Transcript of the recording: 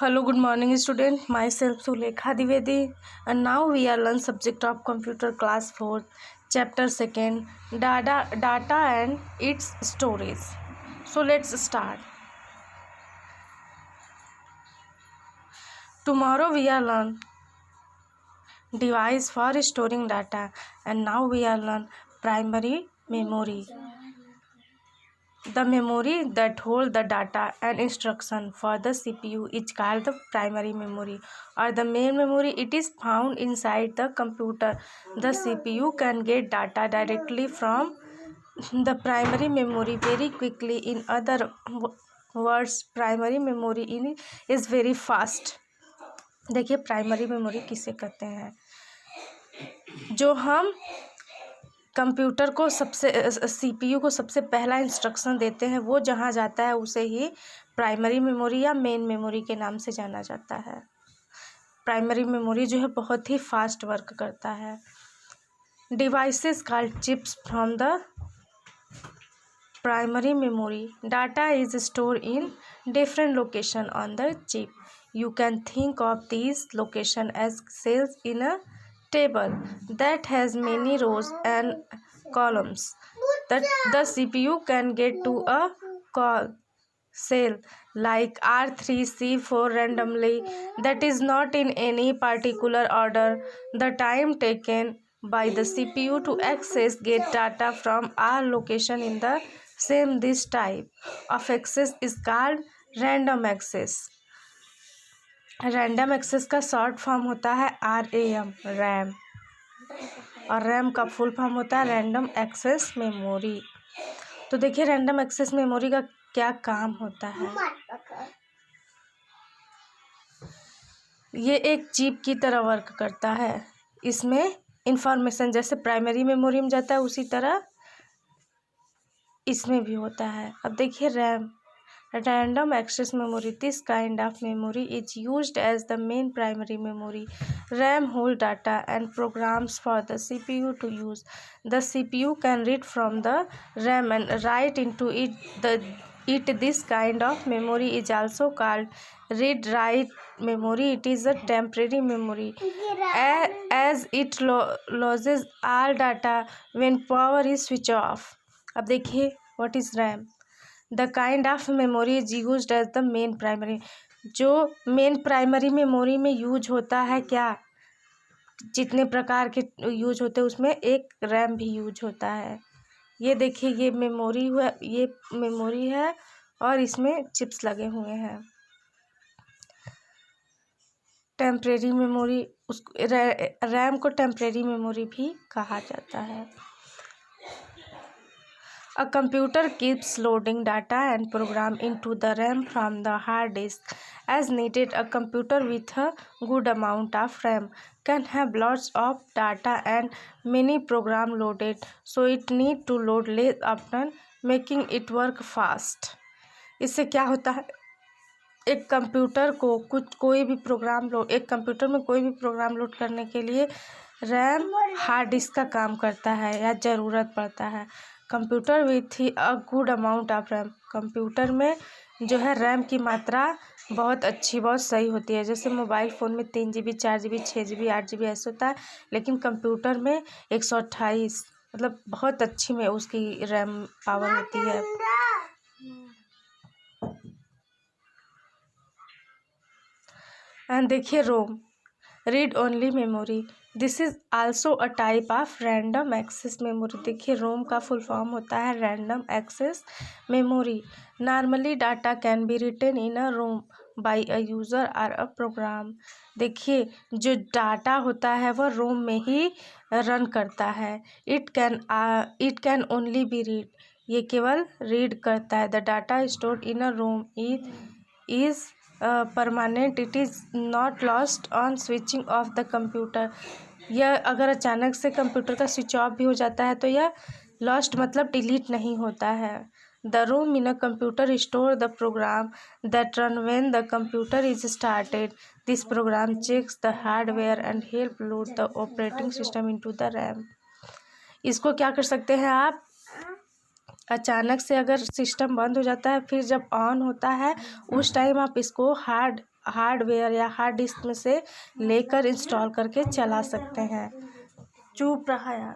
Hello, good morning, student. Myself Sulekha Divedi, and now we are learn subject of computer class 4, chapter 2, data and its storage. So let's start. Tomorrow we are learn device for storing data, and now we are learn primary memory. The memory that holds the data and instruction for the CPU is called the primary memory or the main memory. It is found inside the computer. The CPU can get data directly from the primary memory very quickly. In other words, primary memory is very fast. देखिए primary memory किसे कहते हैं? जो हम computer को CPU को सबसे पहला इंस्ट्रक्शन देते हैं, वो जहाँ जाता है उसे ही प्राइमरी मेमोरी या मेन मेमोरी के नाम से जाना जाता है। प्राइमरी मेमोरी जो है बहुत ही फास्ट वर्क करता है। Devices called chips from the primary memory. Data is stored in different location on the chip. You can think of these location as cells in a table that has many rows and columns. The CPU can get to a cell like R3, C4 randomly, that is not in any particular order. The time taken by the CPU to access get data from R location in the same this type of access is called random access. Random access का short form होता है RAM, RAM, और RAM का full form होता है random access memory. तो देखिए random access memory का क्या काम होता है. ये एक चिप की तरह वर्क करता है. इसमें इंफॉर्मेशन जैसे प्राइमरी मेमोरी में जाता है उसी तरह इसमें भी होता है. अब देखिए RAM, random access memory. This kind of memory is used as the main primary memory. RAM hold data and programs for the CPU to use. The CPU can read from the RAM and write into it. This kind of memory is also called read-write memory. It is a temporary memory as it loses all data when power is switched off. अब देखिए what is RAM. The kind of memory is used as the main primary. जो main primary memory में use होता है, क्या जितने प्रकार के यूज होते हैं उसमें एक रैम भी यूज होता है. ये देखिए ये मेमोरी है और इसमें चिप्स लगे हुए हैं. टेम्परेरी मेमोरी, रैम को टेम्परेरी मेमोरी भी कहा जाता है. A computer keeps loading data and program into the RAM from the hard disk as needed. A computer with a good amount of RAM can have lots of data and many program loaded, so it need to load less often, making it work fast. इससे क्या होता है, एक computer में कोई भी program load करने के लिए रैम हार्ड डिस्क का काम करता है या ज़रूरत पड़ता है. Computer with a good amount of RAM, computer में जो है रैम की मात्रा बहुत अच्छी, बहुत सही होती है. जैसे मोबाइल फ़ोन में 3 GB 4 GB 6 GB 8 GB ऐसे होता है, लेकिन कंप्यूटर में 128 मतलब बहुत अच्छी में उसकी रैम पावर होती है. एंड देखिए ROM, read only memory. This is also a type of random access memory. देखिए रोम का फुल फॉर्म होता है random access memory. Normally data can be written in a ROM by a user or a programme. देखिए जो data होता है वह रोम में ही रन करता है. It can only be read, ये केवल रीड करता है. The data stored in a ROM is permanent. It is not lost on switching off the computer. यह अगर अचानक से कंप्यूटर का स्विच ऑफ भी हो जाता है तो यह लॉस्ट मतलब डिलीट नहीं होता है. The ROM in a computer store the program that run when the computer is started. This program checks the hardware and help load the operating system into the RAM. इसको क्या कर सकते हैं आप, अचानक से अगर सिस्टम बंद हो जाता है फिर जब ऑन होता है उस टाइम आप इसको हार्ड हार्डवेयर या हार्ड डिस्क में से लेकर इंस्टॉल करके चला सकते हैं। चुप रहा यार।